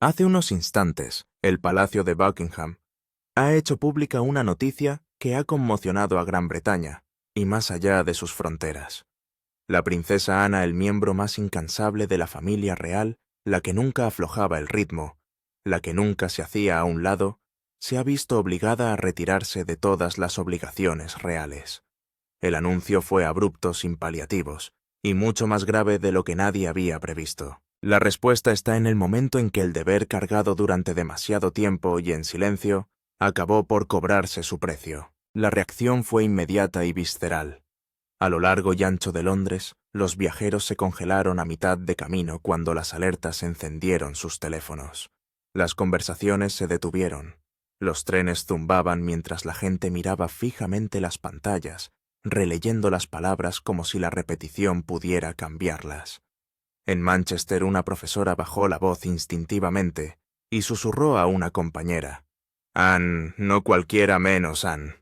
Hace unos instantes, el Palacio de Buckingham ha hecho pública una noticia que ha conmocionado a Gran Bretaña, y más allá de sus fronteras. La princesa Ana, el miembro más incansable de la familia real, la que nunca aflojaba el ritmo, la que nunca se hacía a un lado, se ha visto obligada a retirarse de todas las obligaciones reales. El anuncio fue abrupto, sin paliativos, y mucho más grave de lo que nadie había previsto. La respuesta está en el momento en que el deber cargado durante demasiado tiempo y en silencio acabó por cobrarse su precio. La reacción fue inmediata y visceral. A lo largo y ancho de Londres, los viajeros se congelaron a mitad de camino cuando las alertas encendieron sus teléfonos. Las conversaciones se detuvieron. Los trenes zumbaban mientras la gente miraba fijamente las pantallas, releyendo las palabras como si la repetición pudiera cambiarlas. En Manchester una profesora bajó la voz instintivamente y susurró a una compañera: «Anne, no cualquiera menos Anne».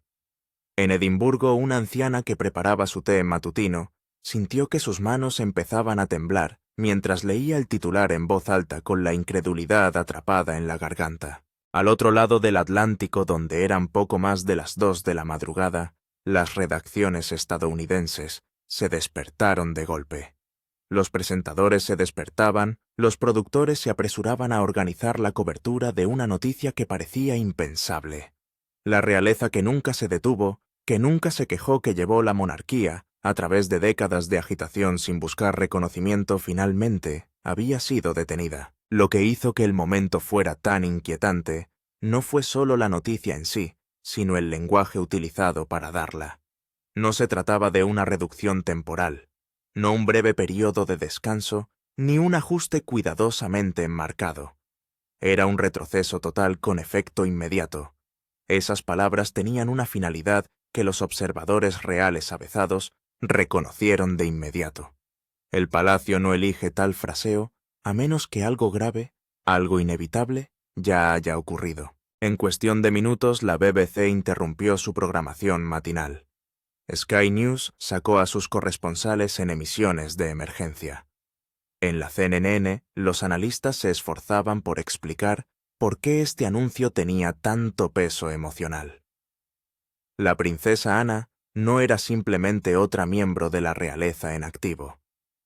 En Edimburgo una anciana que preparaba su té matutino sintió que sus manos empezaban a temblar mientras leía el titular en voz alta con la incredulidad atrapada en la garganta. Al otro lado del Atlántico, donde eran poco más de las 2 de la madrugada, las redacciones estadounidenses se despertaron de golpe. Los presentadores se despertaban, los productores se apresuraban a organizar la cobertura de una noticia que parecía impensable. La realeza que nunca se detuvo, que nunca se quejó, que llevó la monarquía, a través de décadas de agitación sin buscar reconocimiento, finalmente había sido detenida. Lo que hizo que el momento fuera tan inquietante no fue solo la noticia en sí, sino el lenguaje utilizado para darla. No se trataba de una reducción temporal, no un breve periodo de descanso, ni un ajuste cuidadosamente enmarcado. Era un retroceso total con efecto inmediato. Esas palabras tenían una finalidad que los observadores reales avezados reconocieron de inmediato. El palacio no elige tal fraseo a menos que algo grave, algo inevitable, ya haya ocurrido. En cuestión de minutos, la BBC interrumpió su programación matinal. Sky News sacó a sus corresponsales en emisiones de emergencia. En la CNN, los analistas se esforzaban por explicar por qué este anuncio tenía tanto peso emocional. La princesa Ana no era simplemente otra miembro de la realeza en activo.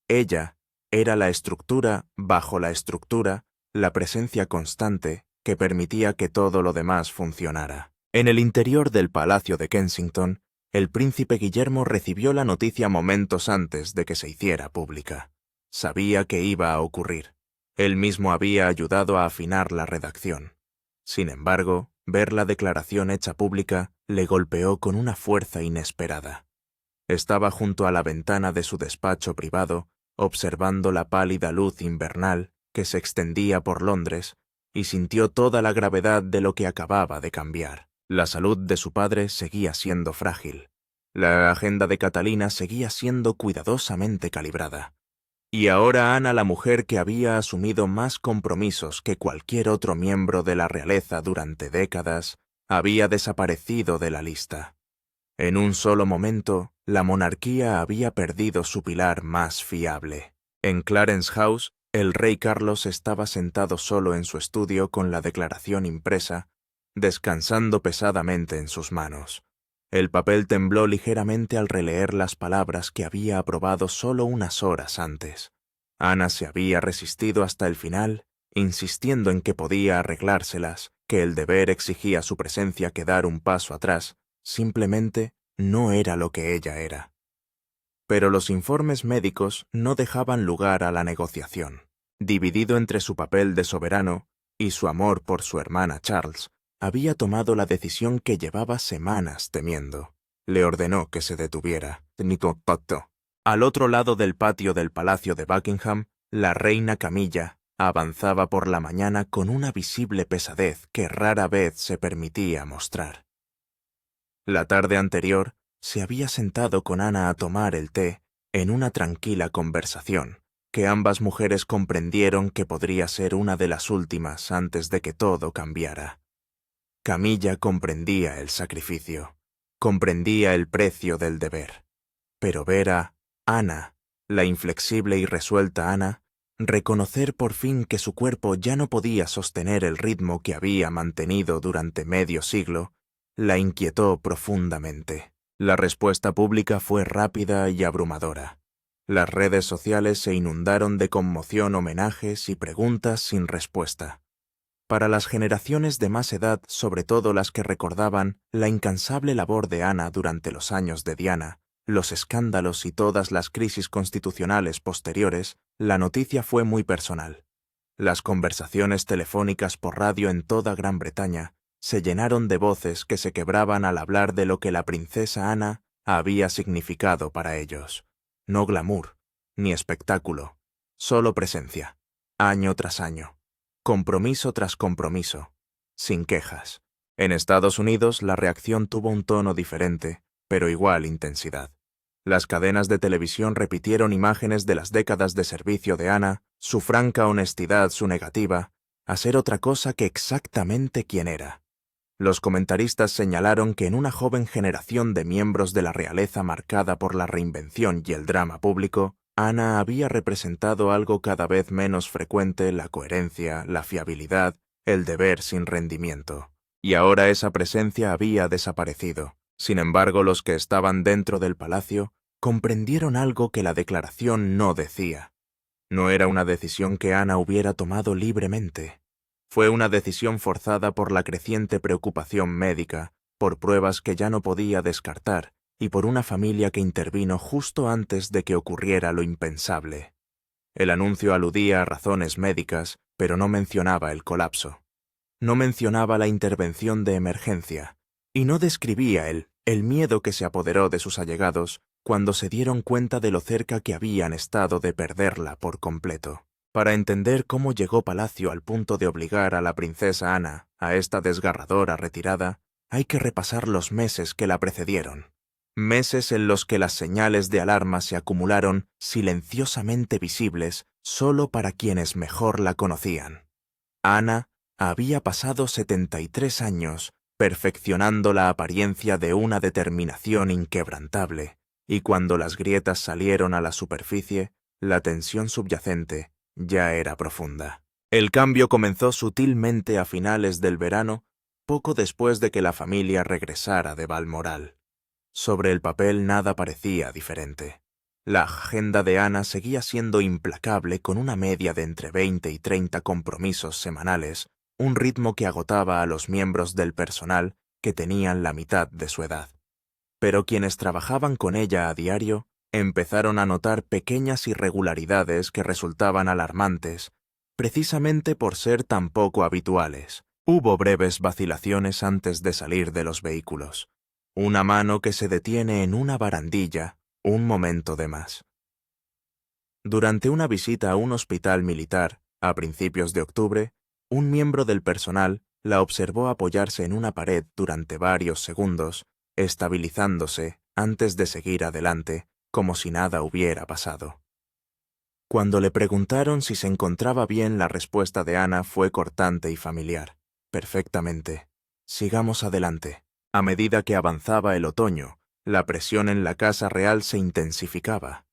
Ella era la estructura bajo la estructura, la presencia constante que permitía que todo lo demás funcionara. En el interior del Palacio de Kensington, el príncipe Guillermo recibió la noticia momentos antes de que se hiciera pública. Sabía que iba a ocurrir. Él mismo había ayudado a afinar la redacción. Sin embargo, ver la declaración hecha pública le golpeó con una fuerza inesperada. Estaba junto a la ventana de su despacho privado, observando la pálida luz invernal que se extendía por Londres, y sintió toda la gravedad de lo que acababa de cambiar. La salud de su padre seguía siendo frágil. La agenda de Catalina seguía siendo cuidadosamente calibrada. Y ahora Ana, la mujer que había asumido más compromisos que cualquier otro miembro de la realeza durante décadas, había desaparecido de la lista. En un solo momento, la monarquía había perdido su pilar más fiable. En Clarence House, el rey Carlos estaba sentado solo en su estudio con la declaración impresa, descansando pesadamente en sus manos. El papel tembló ligeramente al releer las palabras que había aprobado solo unas horas antes. Ana se había resistido hasta el final, insistiendo en que podía arreglárselas, que el deber exigía su presencia, que dar un paso atrás simplemente no era lo que ella era. Pero los informes médicos no dejaban lugar a la negociación. Dividido entre su papel de soberano y su amor por su hermana Charles, había tomado la decisión que llevaba semanas temiendo. Le ordenó que se detuviera. Al otro lado del patio del Palacio de Buckingham, la reina Camilla avanzaba por la mañana con una visible pesadez que rara vez se permitía mostrar. La tarde anterior se había sentado con Ana a tomar el té en una tranquila conversación, que ambas mujeres comprendieron que podría ser una de las últimas antes de que todo cambiara. Camilla comprendía el sacrificio, comprendía el precio del deber, pero ver a Ana, la inflexible y resuelta Ana, Reconocer por fin que su cuerpo ya no podía sostener el ritmo que había mantenido durante medio siglo, la inquietó profundamente. La respuesta pública fue rápida y abrumadora. Las redes sociales se inundaron de conmoción, homenajes y preguntas sin respuesta. Para las generaciones de más edad, sobre todo las que recordaban la incansable labor de Ana durante los años de Diana, los escándalos y todas las crisis constitucionales posteriores, la noticia fue muy personal. Las conversaciones telefónicas por radio en toda Gran Bretaña se llenaron de voces que se quebraban al hablar de lo que la princesa Ana había significado para ellos. No glamour, ni espectáculo, solo presencia, año tras año, compromiso tras compromiso, sin quejas. En Estados Unidos la reacción tuvo un tono diferente, pero igual intensidad. Las cadenas de televisión repitieron imágenes de las décadas de servicio de Ana, su franca honestidad, su negativa, a ser otra cosa que exactamente quién era. Los comentaristas señalaron que en una joven generación de miembros de la realeza marcada por la reinvención y el drama público, Ana había representado algo cada vez menos frecuente: la coherencia, la fiabilidad, el deber sin rendimiento. Y ahora esa presencia había desaparecido. Sin embargo, los que estaban dentro del palacio comprendieron algo que la declaración no decía. No era una decisión que Ana hubiera tomado libremente. Fue una decisión forzada por la creciente preocupación médica, por pruebas que ya no podía descartar y por una familia que intervino justo antes de que ocurriera lo impensable. El anuncio aludía a razones médicas, pero no mencionaba el colapso. No mencionaba la intervención de emergencia, y no describía el miedo que se apoderó de sus allegados cuando se dieron cuenta de lo cerca que habían estado de perderla por completo. Para entender cómo llegó Palacio al punto de obligar a la princesa Ana a esta desgarradora retirada, hay que repasar los meses que la precedieron. Meses en los que las señales de alarma se acumularon silenciosamente visibles solo para quienes mejor la conocían. Ana había pasado 73 años perfeccionando la apariencia de una determinación inquebrantable, y cuando las grietas salieron a la superficie, la tensión subyacente ya era profunda. El cambio comenzó sutilmente a finales del verano, poco después de que la familia regresara de Balmoral. Sobre el papel nada parecía diferente. La agenda de Ana seguía siendo implacable, con una media de entre 20 y 30 compromisos semanales, un ritmo que agotaba a los miembros del personal que tenían la mitad de su edad. Pero quienes trabajaban con ella a diario empezaron a notar pequeñas irregularidades que resultaban alarmantes, precisamente por ser tan poco habituales. Hubo breves vacilaciones antes de salir de los vehículos. Una mano que se detiene en una barandilla un momento de más. Durante una visita a un hospital militar, a principios de octubre, un miembro del personal la observó apoyarse en una pared durante varios segundos, estabilizándose antes de seguir adelante, como si nada hubiera pasado. Cuando le preguntaron si se encontraba bien, la respuesta de Ana fue cortante y familiar. Perfectamente. Sigamos adelante. A medida que avanzaba el otoño, la presión en la Casa Real se intensificaba.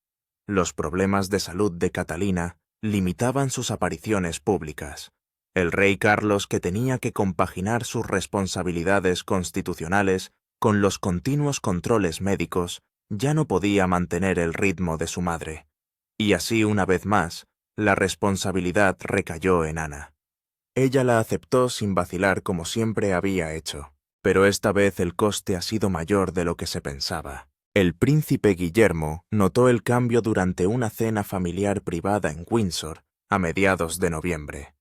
Los problemas de salud de Catalina limitaban sus apariciones públicas. El rey Carlos, que tenía que compaginar sus responsabilidades constitucionales con los continuos controles médicos, ya no podía mantener el ritmo de su madre. Y así, una vez más, la responsabilidad recayó en Ana. Ella la aceptó sin vacilar, como siempre había hecho. Pero esta vez el coste ha sido mayor de lo que se pensaba. El príncipe Guillermo notó el cambio durante una cena familiar privada en Windsor a mediados de noviembre.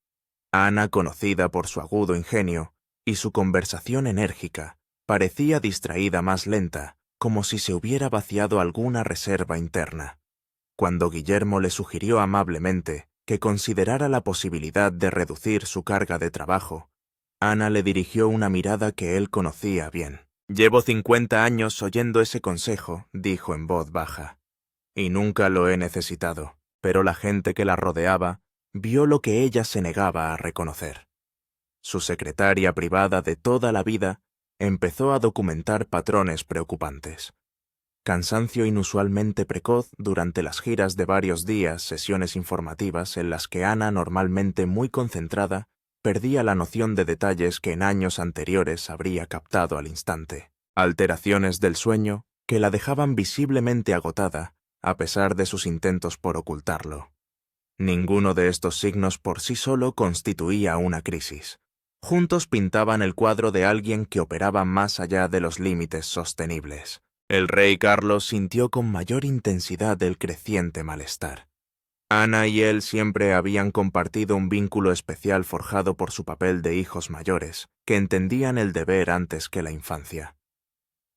Ana, conocida por su agudo ingenio y su conversación enérgica, parecía distraída, más lenta, como si se hubiera vaciado alguna reserva interna. Cuando Guillermo le sugirió amablemente que considerara la posibilidad de reducir su carga de trabajo, Ana le dirigió una mirada que él conocía bien. «Llevo 50 años oyendo ese consejo», dijo en voz baja, «y nunca lo he necesitado», pero la gente que la rodeaba vio lo que ella se negaba a reconocer. Su secretaria privada de toda la vida empezó a documentar patrones preocupantes. cansancio inusualmente precoz durante las giras de varios días, sesiones informativas en las que Ana, normalmente muy concentrada, perdía la noción de detalles que en años anteriores habría captado al instante. Alteraciones del sueño que la dejaban visiblemente agotada, a pesar de sus intentos por ocultarlo. Ninguno de estos signos por sí solo constituía una crisis. Juntos pintaban el cuadro de alguien que operaba más allá de los límites sostenibles. El rey Carlos sintió con mayor intensidad el creciente malestar. Ana y él siempre habían compartido un vínculo especial forjado por su papel de hijos mayores, que entendían el deber antes que la infancia.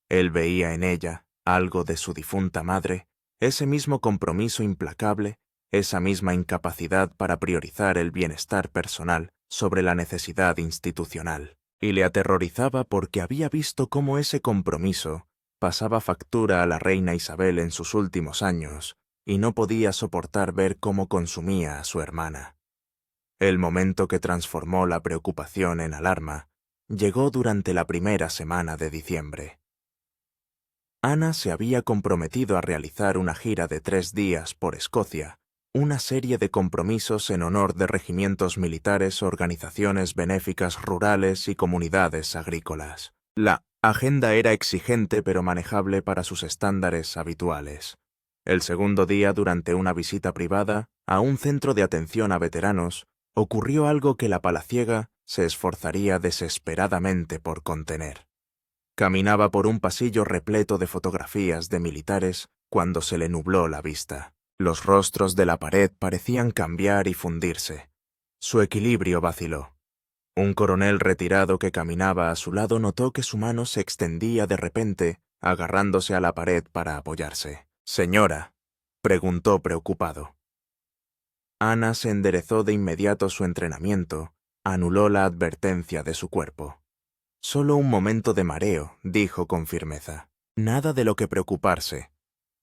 Él veía en ella algo de su difunta madre, ese mismo compromiso implacable, esa misma incapacidad para priorizar el bienestar personal sobre la necesidad institucional, y le aterrorizaba porque había visto cómo ese compromiso pasaba factura a la reina Isabel en sus últimos años, y no podía soportar ver cómo consumía a su hermana. El momento que transformó la preocupación en alarma llegó durante la primera semana de diciembre. Ana se había comprometido a realizar una gira de 3 días por Escocia, una serie de compromisos en honor de regimientos militares, organizaciones benéficas rurales y comunidades agrícolas. La agenda era exigente pero manejable para sus estándares habituales. El segundo día, durante una visita privada a un centro de atención a veteranos, ocurrió algo que la palaciega se esforzaría desesperadamente por contener. Caminaba por un pasillo repleto de fotografías de militares cuando se le nubló la vista. Los rostros de la pared parecían cambiar y fundirse. Su equilibrio vaciló. Un coronel retirado que caminaba a su lado notó que su mano se extendía de repente, agarrándose a la pared para apoyarse. «Señora», preguntó preocupado. Ana se enderezó de inmediato. Su entrenamiento anuló la advertencia de su cuerpo. «Solo un momento de mareo», dijo con firmeza. «Nada de lo que preocuparse».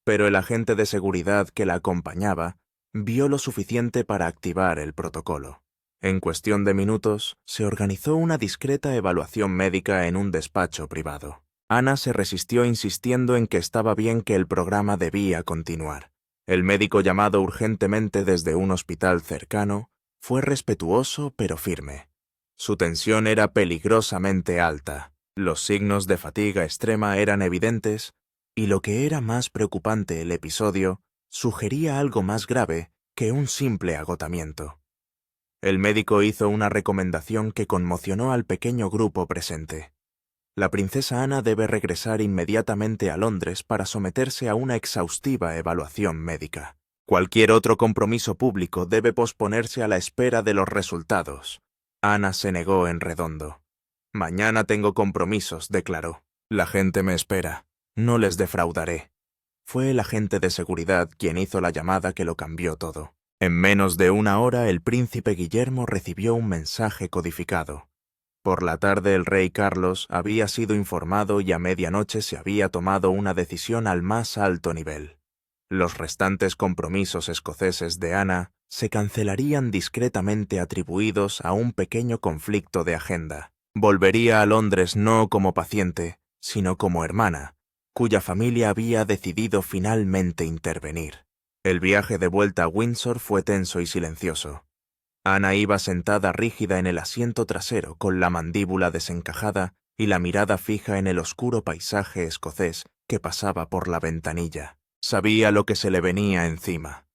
Pero el agente de seguridad que la acompañaba vio lo suficiente para activar el protocolo. En cuestión de minutos, se organizó una discreta evaluación médica en un despacho privado. Ana se resistió insistiendo en que estaba bien, que el programa debía continuar. El médico, llamado urgentemente desde un hospital cercano, fue respetuoso pero firme. Su tensión era peligrosamente alta, los signos de fatiga extrema eran evidentes, y lo que era más preocupante, el episodio sugería algo más grave que un simple agotamiento. El médico hizo una recomendación que conmocionó al pequeño grupo presente. La princesa Ana debe regresar inmediatamente a Londres para someterse a una exhaustiva evaluación médica. Cualquier otro compromiso público debe posponerse a la espera de los resultados. Ana se negó en redondo. «Mañana tengo compromisos», declaró. «La gente me espera. No les defraudaré». Fue el agente de seguridad quien hizo la llamada que lo cambió todo. En menos de una hora, el príncipe Guillermo recibió un mensaje codificado. Por la tarde, el rey Carlos había sido informado y a medianoche se había tomado una decisión al más alto nivel. Los restantes compromisos escoceses de Ana se cancelarían discretamente, atribuidos a un pequeño conflicto de agenda. Volvería a Londres no como paciente, sino como hermana, cuya familia había decidido finalmente intervenir. El viaje de vuelta a Windsor fue tenso y silencioso. Ana iba sentada rígida en el asiento trasero, con la mandíbula desencajada y la mirada fija en el oscuro paisaje escocés que pasaba por la ventanilla. Sabía lo que se le venía encima.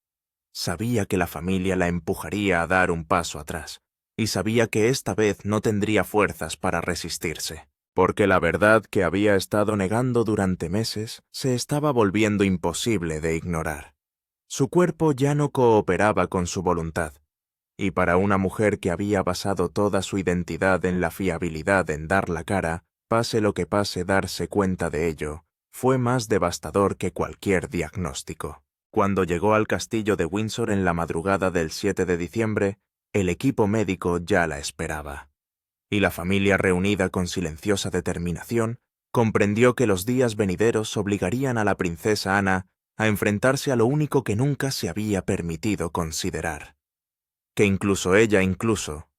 Sabía que la familia la empujaría a dar un paso atrás, y sabía que esta vez no tendría fuerzas para resistirse, porque la verdad que había estado negando durante meses se estaba volviendo imposible de ignorar. Su cuerpo ya no cooperaba con su voluntad, y para una mujer que había basado toda su identidad en la fiabilidad en dar la cara, pase lo que pase, darse cuenta de ello fue más devastador que cualquier diagnóstico. Cuando llegó al castillo de Windsor en la madrugada del 7 de diciembre, el equipo médico ya la esperaba. Y la familia, reunida con silenciosa determinación, comprendió que los días venideros obligarían a la princesa Ana a enfrentarse a lo único que nunca se había permitido considerar. Que incluso ella,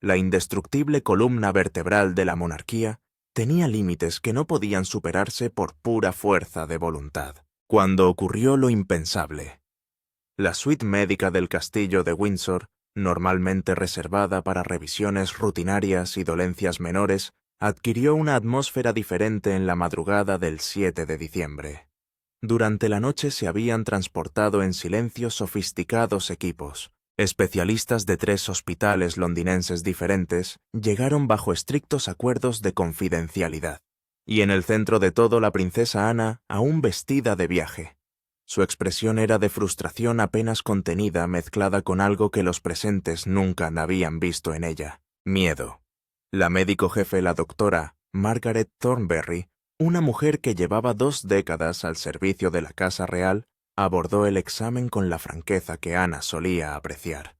la indestructible columna vertebral de la monarquía, tenía límites que no podían superarse por pura fuerza de voluntad. cuando ocurrió lo impensable. La suite médica del castillo de Windsor, normalmente reservada para revisiones rutinarias y dolencias menores, adquirió una atmósfera diferente en la madrugada del 7 de diciembre. Durante la noche se habían transportado en silencio sofisticados equipos. Especialistas de 3 hospitales londinenses diferentes llegaron bajo estrictos acuerdos de confidencialidad. Y en el centro de todo la princesa Ana, aún vestida de viaje. Su expresión era de frustración apenas contenida mezclada con algo que los presentes nunca habían visto en ella: miedo. La médico jefe, la doctora Margaret Thornberry, una mujer que llevaba 2 décadas al servicio de la Casa Real, abordó el examen con la franqueza que Ana solía apreciar.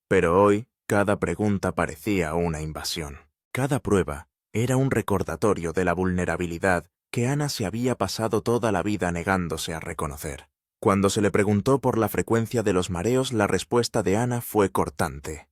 Pero hoy, cada pregunta parecía una invasión. Cada prueba era un recordatorio de la vulnerabilidad que Ana se había pasado toda la vida negándose a reconocer. Cuando se le preguntó por la frecuencia de los mareos, la respuesta de Ana fue cortante.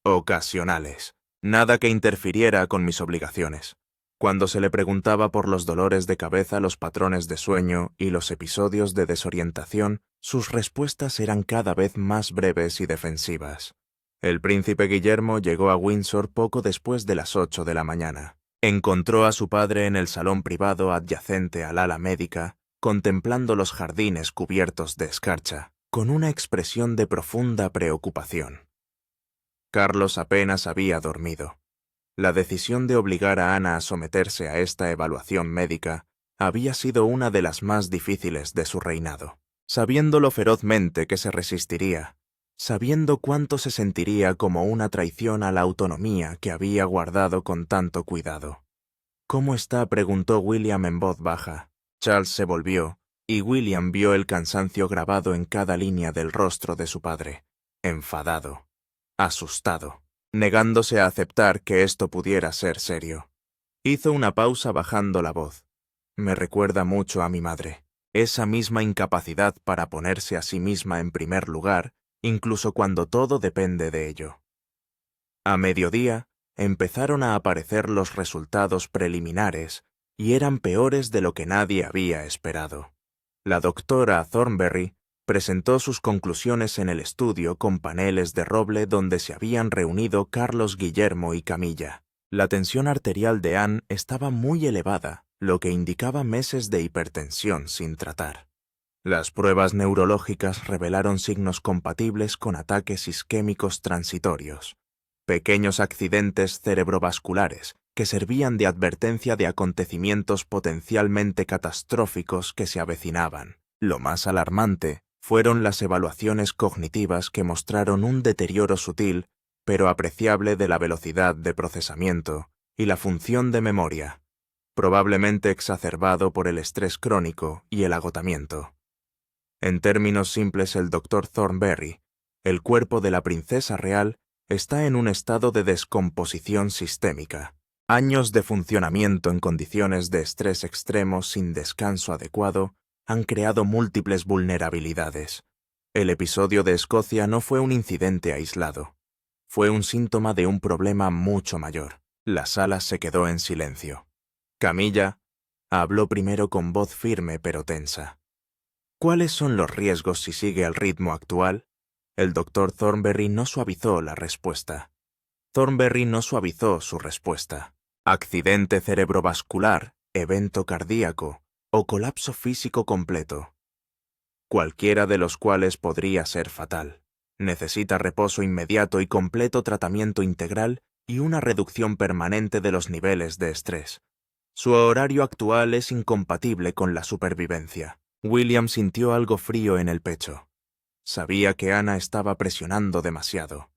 Ocasionales. Nada que interfiriera con mis obligaciones. Cuando se le preguntaba por los dolores de cabeza, los patrones de sueño y los episodios de desorientación, sus respuestas eran cada vez más breves y defensivas. El príncipe Guillermo llegó a Windsor poco después de las 8 de la mañana. Encontró a su padre en el salón privado adyacente al ala médica, contemplando los jardines cubiertos de escarcha, con una expresión de profunda preocupación. Carlos apenas había dormido. La decisión de obligar a Ana a someterse a esta evaluación médica había sido una de las más difíciles de su reinado. Sabiendo lo ferozmente que se resistiría, sabiendo cuánto se sentiría como una traición a la autonomía que había guardado con tanto cuidado. ¿Cómo está?, preguntó William en voz baja. Charles se volvió, y William vio el cansancio grabado en cada línea del rostro de su padre, enfadado, asustado, negándose a aceptar que esto pudiera ser serio. Hizo una pausa bajando la voz. Me recuerda mucho a mi madre. Esa misma incapacidad para ponerse a sí misma en primer lugar, incluso cuando todo depende de ello. A mediodía, empezaron a aparecer los resultados preliminares y eran peores de lo que nadie había esperado. La doctora Thornberry presentó sus conclusiones en el estudio con paneles de roble donde se habían reunido Carlos, Guillermo y Camilla. La tensión arterial de Anne estaba muy elevada, lo que indicaba meses de hipertensión sin tratar. Las pruebas neurológicas revelaron signos compatibles con ataques isquémicos transitorios, pequeños accidentes cerebrovasculares que servían de advertencia de acontecimientos potencialmente catastróficos que se avecinaban. Lo más alarmante fueron las evaluaciones cognitivas que mostraron un deterioro sutil pero apreciable de la velocidad de procesamiento y la función de memoria, probablemente exacerbado por el estrés crónico y el agotamiento. En términos simples, el Dr. Thornberry, el cuerpo de la princesa real, está en un estado de descomposición sistémica. Años de funcionamiento en condiciones de estrés extremo sin descanso adecuado han creado múltiples vulnerabilidades. El episodio de Escocia no fue un incidente aislado. Fue un síntoma de un problema mucho mayor. La sala se quedó en silencio. Camilla habló primero con voz firme pero tensa. ¿Cuáles son los riesgos si sigue el ritmo actual? El doctor Thornberry no suavizó la respuesta. Thornberry no suavizó su respuesta. Accidente cerebrovascular, evento cardíaco o colapso físico completo. Cualquiera de los cuales podría ser fatal. Necesita reposo inmediato y completo tratamiento integral y una reducción permanente de los niveles de estrés. Su horario actual es incompatible con la supervivencia. William sintió algo frío en el pecho. Sabía que Ana estaba presionando demasiado.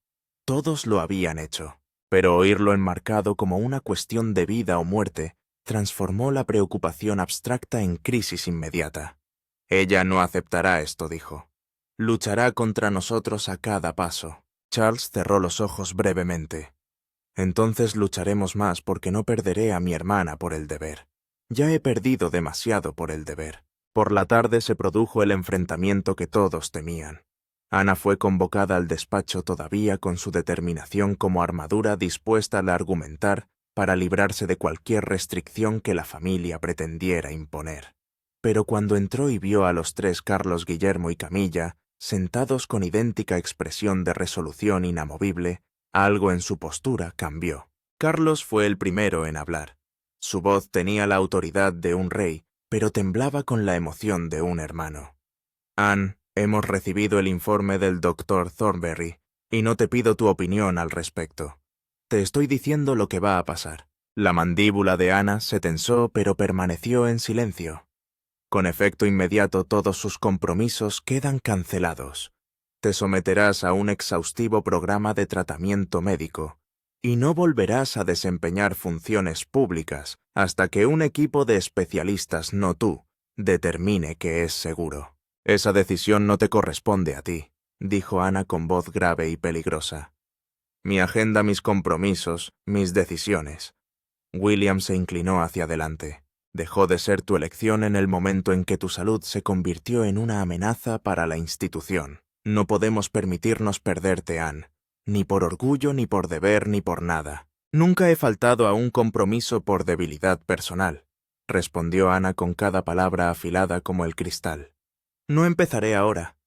Todos lo habían hecho, pero oírlo enmarcado como una cuestión de vida o muerte transformó la preocupación abstracta en crisis inmediata. Ella no aceptará esto, dijo. Luchará contra nosotros a cada paso. Charles cerró los ojos brevemente. Entonces lucharemos más porque no perderé a mi hermana por el deber. Ya he perdido demasiado por el deber. Por la tarde se produjo el enfrentamiento que todos temían. Ana fue convocada al despacho todavía con su determinación como armadura dispuesta a argumentar para librarse de cualquier restricción que la familia pretendiera imponer. pero cuando entró y vio a los tres Carlos, Guillermo y Camilla, sentados con idéntica expresión de resolución inamovible, algo en su postura cambió. Carlos fue el primero en hablar. Su voz tenía la autoridad de un rey, pero temblaba con la emoción de un hermano. Anne, hemos recibido el informe del doctor Thornberry, y no te pido tu opinión al respecto. Te estoy diciendo lo que va a pasar. La mandíbula de Ana se tensó, pero permaneció en silencio. Con efecto inmediato todos sus compromisos quedan cancelados. Te someterás a un exhaustivo programa de tratamiento médico, y no volverás a desempeñar funciones públicas hasta que un equipo de especialistas, no tú, determine que es seguro. Esa decisión no te corresponde a ti, dijo Ana con voz grave y peligrosa. Mi agenda, mis compromisos, mis decisiones. William se inclinó hacia adelante. Dejó de ser tu elección en el momento en que tu salud se convirtió en una amenaza para la institución. No podemos permitirnos perderte, Anne. Ni por orgullo, ni por deber, ni por nada. Nunca he faltado a un compromiso por debilidad personal, respondió Ana con cada palabra afilada como el cristal. No empezaré ahora.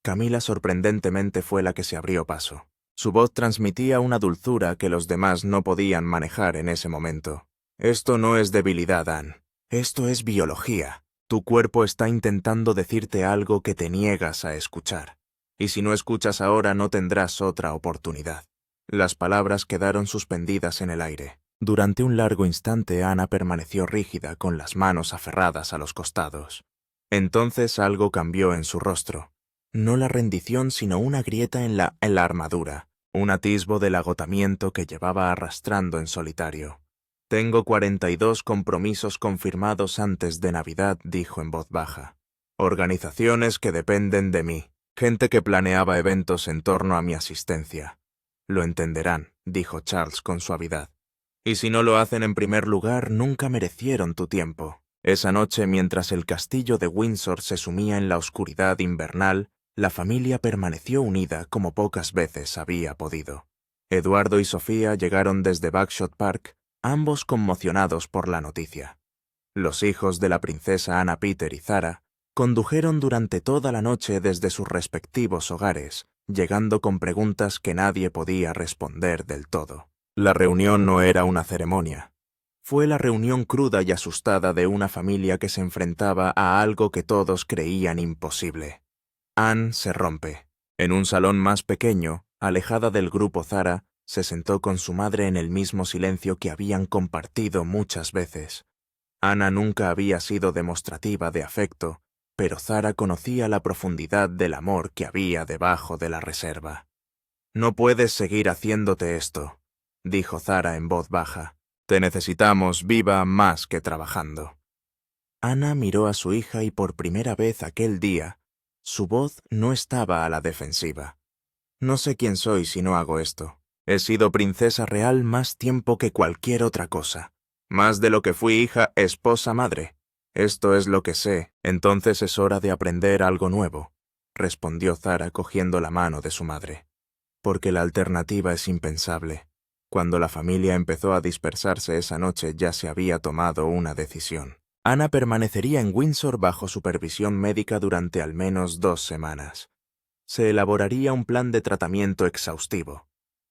Camila sorprendentemente fue la que se abrió paso. Su voz transmitía una dulzura que los demás no podían manejar en ese momento. Esto no es debilidad, Anne. Esto es biología. Tu cuerpo está intentando decirte algo que te niegas a escuchar. Y si no escuchas ahora no tendrás otra oportunidad. Las palabras quedaron suspendidas en el aire. Durante un largo instante Ana permaneció rígida con las manos aferradas a los costados. Entonces algo cambió en su rostro. No la rendición sino una grieta en la armadura, un atisbo del agotamiento que llevaba arrastrando en solitario. Tengo 42 compromisos confirmados antes de Navidad, dijo en voz baja. Organizaciones que dependen de mí. Gente que planeaba eventos en torno a mi asistencia. Lo entenderán, dijo Charles con suavidad. Y si no lo hacen en primer lugar, nunca merecieron tu tiempo. Esa noche, mientras el castillo de Windsor se sumía en la oscuridad invernal, la familia permaneció unida como pocas veces había podido. Eduardo y Sofía llegaron desde Bagshot Park, ambos conmocionados por la noticia. Los hijos de la princesa Anna Peter y Zara condujeron durante toda la noche desde sus respectivos hogares, llegando con preguntas que nadie podía responder del todo. La reunión no era una ceremonia. Fue la reunión cruda y asustada de una familia que se enfrentaba a algo que todos creían imposible. Anne se rompe. En un salón más pequeño, alejada del grupo Zara, se sentó con su madre en el mismo silencio que habían compartido muchas veces. Ana nunca había sido demostrativa de afecto, pero Zara conocía la profundidad del amor que había debajo de la reserva. «No puedes seguir haciéndote esto», dijo Zara en voz baja. «Te necesitamos viva más que trabajando». Ana miró a su hija y por primera vez aquel día, su voz no estaba a la defensiva. «No sé quién soy si no hago esto. He sido princesa real más tiempo que cualquier otra cosa. Más de lo que fui hija, esposa, madre. Esto es lo que sé, entonces es hora de aprender algo nuevo», respondió Zara cogiendo la mano de su madre. «Porque la alternativa es impensable. Cuando la familia empezó a dispersarse esa noche ya se había tomado una decisión. Ana permanecería en Windsor bajo supervisión médica durante al menos 2 semanas. Se elaboraría un plan de tratamiento exhaustivo.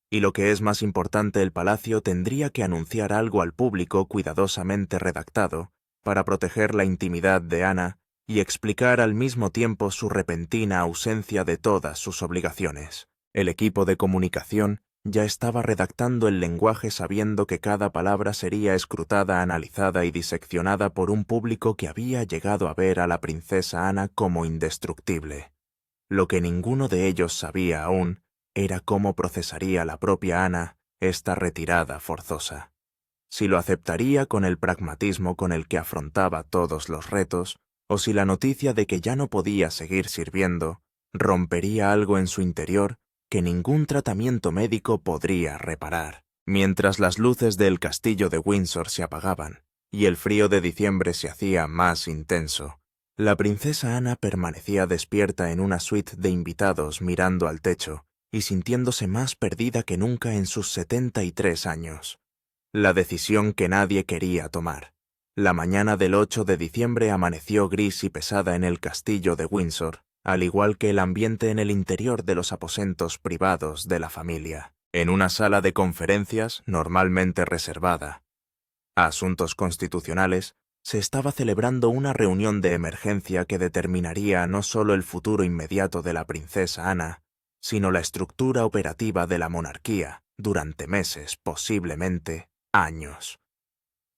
Y lo que es más importante, el palacio tendría que anunciar algo al público cuidadosamente redactado para proteger la intimidad de Ana y explicar al mismo tiempo su repentina ausencia de todas sus obligaciones. El equipo de comunicación ya estaba redactando el lenguaje sabiendo que cada palabra sería escrutada, analizada y diseccionada por un público que había llegado a ver a la princesa Ana como indestructible. Lo que ninguno de ellos sabía aún era cómo procesaría la propia Ana esta retirada forzosa. Si lo aceptaría con el pragmatismo con el que afrontaba todos los retos, o si la noticia de que ya no podía seguir sirviendo rompería algo en su interior que ningún tratamiento médico podría reparar. Mientras las luces del castillo de Windsor se apagaban y el frío de diciembre se hacía más intenso, la princesa Ana permanecía despierta en una suite de invitados mirando al techo y sintiéndose más perdida que nunca en sus 73 años. La decisión que nadie quería tomar. La mañana del 8 de diciembre amaneció gris y pesada en el castillo de Windsor, al igual que el ambiente en el interior de los aposentos privados de la familia, en una sala de conferencias normalmente reservada a asuntos constitucionales. Se estaba celebrando una reunión de emergencia que determinaría no solo el futuro inmediato de la princesa Ana, sino la estructura operativa de la monarquía durante meses, posiblemente años.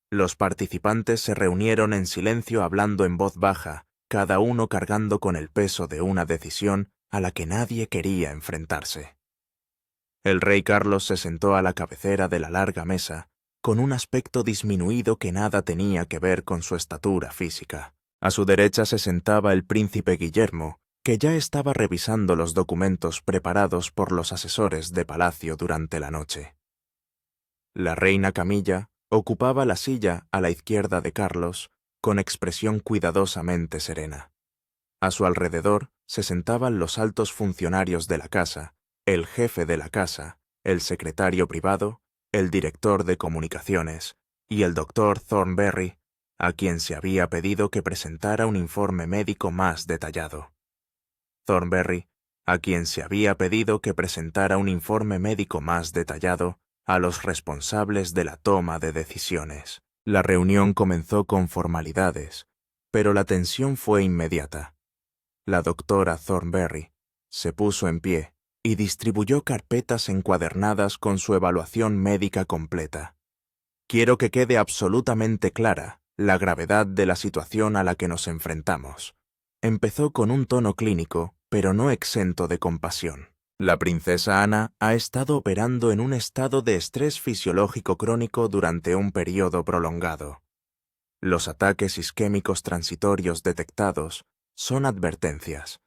Los participantes se reunieron en silencio hablando en voz baja, cada uno cargando con el peso de una decisión a la que nadie quería enfrentarse. El rey Carlos se sentó a la cabecera de la larga mesa, con un aspecto disminuido que nada tenía que ver con su estatura física. A su derecha se sentaba el príncipe Guillermo, que ya estaba revisando los documentos preparados por los asesores de palacio durante la noche. La reina Camilla ocupaba la silla a la izquierda de Carlos, con expresión cuidadosamente serena. A su alrededor se sentaban los altos funcionarios de la casa, el jefe de la casa, el secretario privado, el director de comunicaciones y el doctor Thornberry, a quien se había pedido que presentara un informe médico más detallado. Thornberry, a quien se había pedido que presentara un informe médico más detallado a los responsables de la toma de decisiones. La reunión comenzó con formalidades, pero la tensión fue inmediata. La doctora Thornberry se puso en pie y distribuyó carpetas encuadernadas con su evaluación médica completa. Quiero que quede absolutamente clara la gravedad de la situación a la que nos enfrentamos. Empezó con un tono clínico, pero no exento de compasión. La princesa Ana ha estado operando en un estado de estrés fisiológico crónico durante un periodo prolongado. Los ataques isquémicos transitorios detectados son advertencias.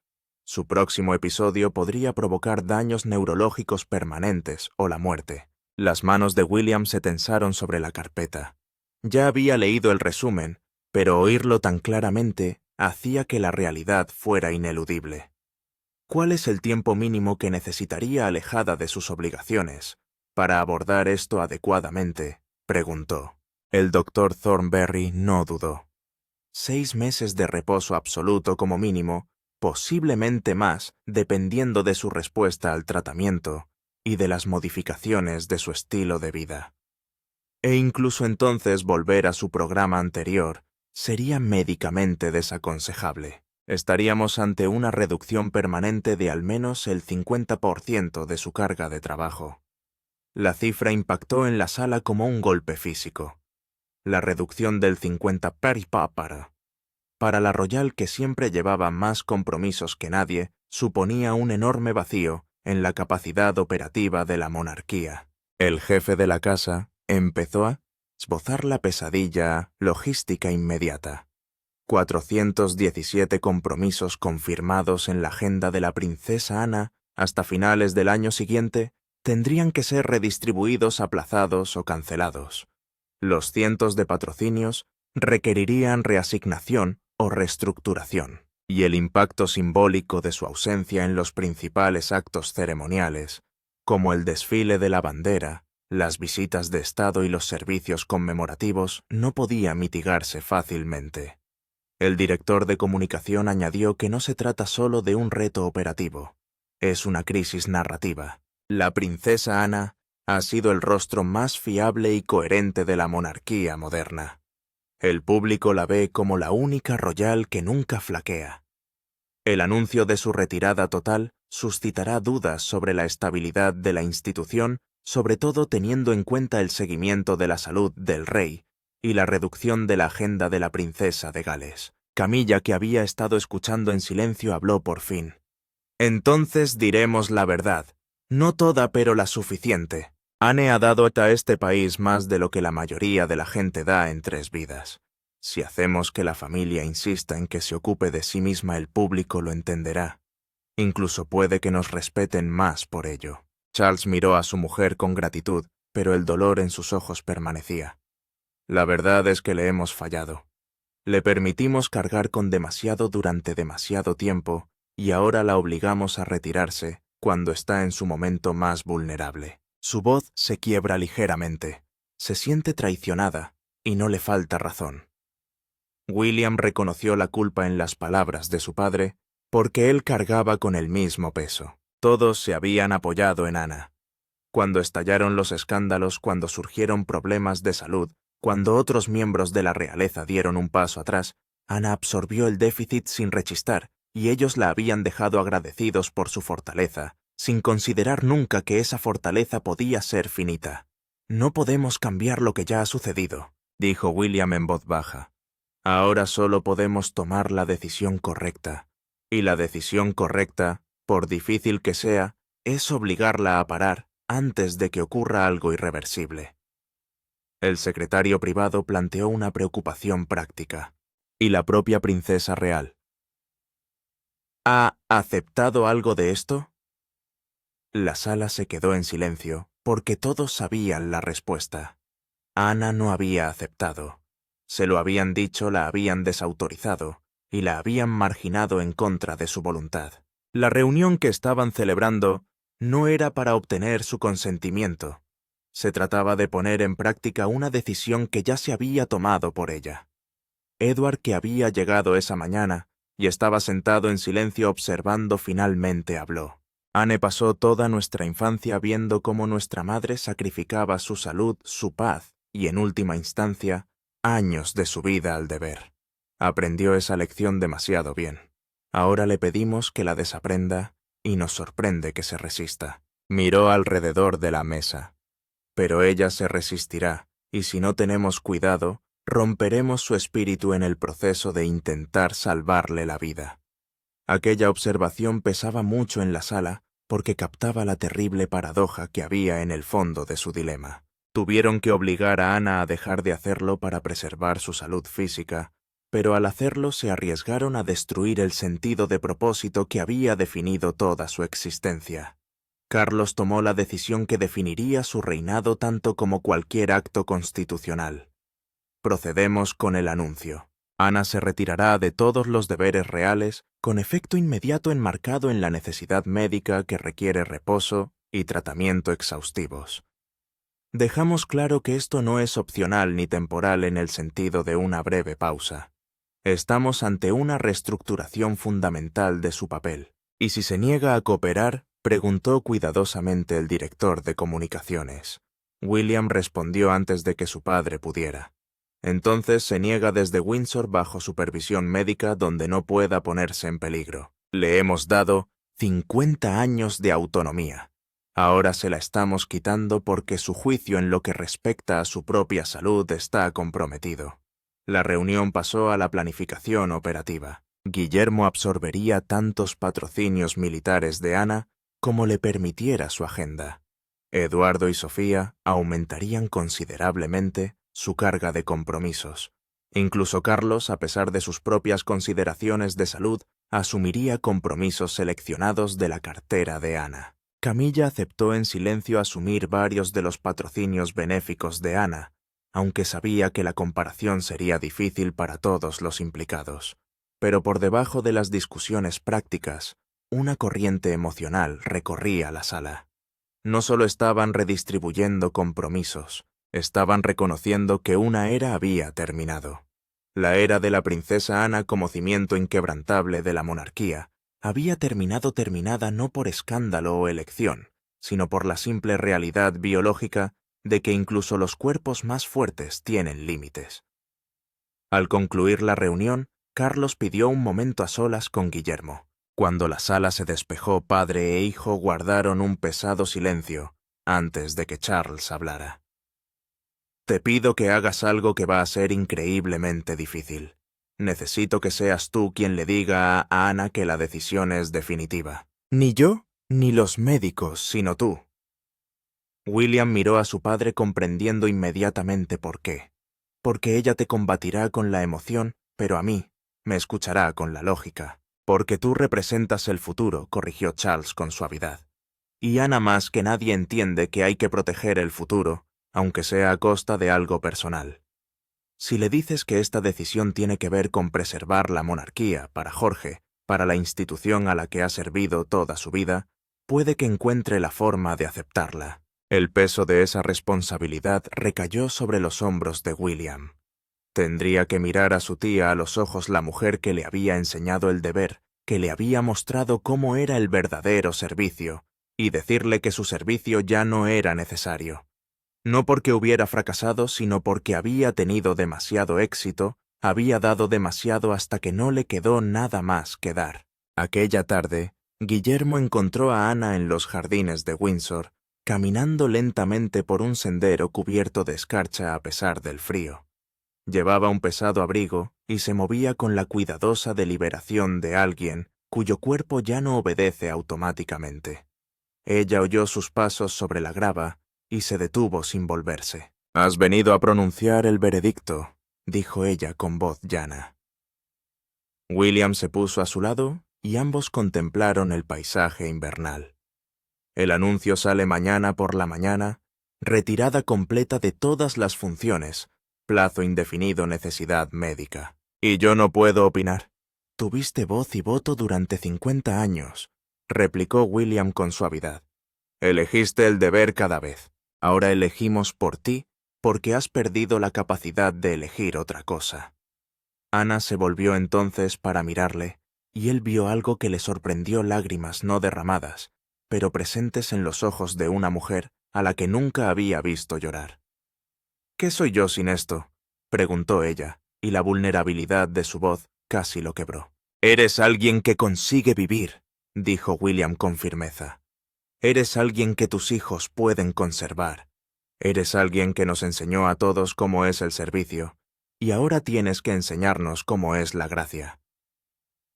Su próximo episodio podría provocar daños neurológicos permanentes o la muerte. Las manos de William se tensaron sobre la carpeta. Ya había leído el resumen, pero oírlo tan claramente hacía que la realidad fuera ineludible. ¿Cuál es el tiempo mínimo que necesitaría alejada de sus obligaciones para abordar esto adecuadamente?, preguntó. El doctor Thornberry no dudó. 6 meses de reposo absoluto como mínimo, posiblemente más dependiendo de su respuesta al tratamiento y de las modificaciones de su estilo de vida. E incluso entonces volver a su programa anterior sería médicamente desaconsejable. Estaríamos ante una reducción permanente de al menos el 50% de su carga de trabajo. La cifra impactó en la sala como un golpe físico. La reducción del 50% para la Royal, que siempre llevaba más compromisos que nadie, suponía un enorme vacío en la capacidad operativa de la monarquía. El jefe de la casa empezó a esbozar la pesadilla logística inmediata. 417 compromisos confirmados en la agenda de la princesa Ana hasta finales del año siguiente tendrían que ser redistribuidos, aplazados o cancelados. Los cientos de patrocinios requerirían reasignación o reestructuración, y el impacto simbólico de su ausencia en los principales actos ceremoniales, como el desfile de la bandera, las visitas de Estado y los servicios conmemorativos, no podía mitigarse fácilmente. El director de comunicación añadió que no se trata solo de un reto operativo, es una crisis narrativa. La princesa Ana ha sido el rostro más fiable y coherente de la monarquía moderna. El público la ve como la única royal que nunca flaquea. El anuncio de su retirada total suscitará dudas sobre la estabilidad de la institución, sobre todo teniendo en cuenta el seguimiento de la salud del rey y la reducción de la agenda de la princesa de Gales. Camilla, que había estado escuchando en silencio, habló por fin. Entonces diremos la verdad, no toda pero la suficiente. Anne ha dado a este país más de lo que la mayoría de la gente da en 3 vidas. Si hacemos que la familia insista en que se ocupe de sí misma, el público lo entenderá. Incluso puede que nos respeten más por ello. Charles miró a su mujer con gratitud, pero el dolor en sus ojos permanecía. La verdad es que le hemos fallado. Le permitimos cargar con demasiado durante demasiado tiempo y ahora la obligamos a retirarse cuando está en su momento más vulnerable. Su voz se quiebra ligeramente. Se siente traicionada y no le falta razón. William reconoció la culpa en las palabras de su padre, porque él cargaba con el mismo peso. Todos se habían apoyado en Ana. Cuando estallaron los escándalos, cuando surgieron problemas de salud, cuando otros miembros de la realeza dieron un paso atrás, Ana absorbió el déficit sin rechistar, y ellos la habían dejado agradecidos por su fortaleza, sin considerar nunca que esa fortaleza podía ser finita. «No podemos cambiar lo que ya ha sucedido», dijo William en voz baja. «Ahora solo podemos tomar la decisión correcta. Y la decisión correcta, por difícil que sea, es obligarla a parar antes de que ocurra algo irreversible». El secretario privado planteó una preocupación práctica. ¿Y la propia princesa real? ¿Ha aceptado algo de esto? La sala se quedó en silencio, porque todos sabían la respuesta. Ana no había aceptado. Se lo habían dicho, la habían desautorizado, y la habían marginado en contra de su voluntad. La reunión que estaban celebrando no era para obtener su consentimiento. Se trataba de poner en práctica una decisión que ya se había tomado por ella. Edward, que había llegado esa mañana y estaba sentado en silencio observando, finalmente habló. Anne pasó toda nuestra infancia viendo cómo nuestra madre sacrificaba su salud, su paz y, en última instancia, años de su vida al deber. Aprendió esa lección demasiado bien. Ahora le pedimos que la desaprenda y nos sorprende que se resista. Miró alrededor de la mesa. Pero ella se resistirá, y si no tenemos cuidado, romperemos su espíritu en el proceso de intentar salvarle la vida. Aquella observación pesaba mucho en la sala porque captaba la terrible paradoja que había en el fondo de su dilema. Tuvieron que obligar a Ana a dejar de hacerlo para preservar su salud física, pero al hacerlo se arriesgaron a destruir el sentido de propósito que había definido toda su existencia. Carlos tomó la decisión que definiría su reinado tanto como cualquier acto constitucional. Procedemos con el anuncio. Ana se retirará de todos los deberes reales, con efecto inmediato enmarcado en la necesidad médica que requiere reposo y tratamiento exhaustivos. Dejamos claro que esto no es opcional ni temporal en el sentido de una breve pausa. Estamos ante una reestructuración fundamental de su papel. ¿Y si se niega a cooperar?, preguntó cuidadosamente el director de comunicaciones. William respondió antes de que su padre pudiera. Entonces se niega desde Windsor bajo supervisión médica donde no pueda ponerse en peligro. Le hemos dado 50 años de autonomía. Ahora se la estamos quitando porque su juicio en lo que respecta a su propia salud está comprometido. La reunión pasó a la planificación operativa. Guillermo absorbería tantos patrocinios militares de Ana como le permitiera su agenda. Eduardo y Sofía aumentarían considerablemente su carga de compromisos. Incluso Carlos, a pesar de sus propias consideraciones de salud, asumiría compromisos seleccionados de la cartera de Ana. Camilla aceptó en silencio asumir varios de los patrocinios benéficos de Ana, aunque sabía que la comparación sería difícil para todos los implicados. Pero por debajo de las discusiones prácticas, una corriente emocional recorría la sala. No solo estaban redistribuyendo compromisos, estaban reconociendo que una era había terminado. La era de la princesa Ana como cimiento inquebrantable de la monarquía había terminada no por escándalo o elección, sino por la simple realidad biológica de que incluso los cuerpos más fuertes tienen límites. Al concluir la reunión, Carlos pidió un momento a solas con Guillermo. Cuando la sala se despejó, padre e hijo guardaron un pesado silencio antes de que Charles hablara. Te pido que hagas algo que va a ser increíblemente difícil. Necesito que seas tú quien le diga a Ana que la decisión es definitiva. Ni yo, ni los médicos, sino tú. William miró a su padre comprendiendo inmediatamente por qué. Porque ella te combatirá con la emoción, pero a mí me escuchará con la lógica. Porque tú representas el futuro, corrigió Charles con suavidad. Y Ana más que nadie entiende que hay que proteger el futuro, aunque sea a costa de algo personal. Si le dices que esta decisión tiene que ver con preservar la monarquía para Jorge, para la institución a la que ha servido toda su vida, puede que encuentre la forma de aceptarla. El peso de esa responsabilidad recayó sobre los hombros de William. Tendría que mirar a su tía a los ojos la mujer que le había enseñado el deber, que le había mostrado cómo era el verdadero servicio, y decirle que su servicio ya no era necesario. No porque hubiera fracasado, sino porque había tenido demasiado éxito, había dado demasiado hasta que no le quedó nada más que dar. Aquella tarde, Guillermo encontró a Ana en los jardines de Windsor, caminando lentamente por un sendero cubierto de escarcha a pesar del frío. Llevaba un pesado abrigo y se movía con la cuidadosa deliberación de alguien cuyo cuerpo ya no obedece automáticamente. Ella oyó sus pasos sobre la grava y se detuvo sin volverse. «Has venido a pronunciar el veredicto», dijo ella con voz llana. William se puso a su lado y ambos contemplaron el paisaje invernal. El anuncio sale mañana por la mañana, retirada completa de todas las funciones, plazo indefinido, necesidad médica. Y yo no puedo opinar. Tuviste voz y voto durante 50 años, replicó William con suavidad. Elegiste el deber cada vez. Ahora elegimos por ti porque has perdido la capacidad de elegir otra cosa. Ana se volvió entonces para mirarle, y él vio algo que le sorprendió, lágrimas no derramadas, pero presentes en los ojos de una mujer a la que nunca había visto llorar. ¿Qué soy yo sin esto?, preguntó ella, y la vulnerabilidad de su voz casi lo quebró. Eres alguien que consigue vivir, dijo William con firmeza. Eres alguien que tus hijos pueden conservar. Eres alguien que nos enseñó a todos cómo es el servicio, y ahora tienes que enseñarnos cómo es la gracia.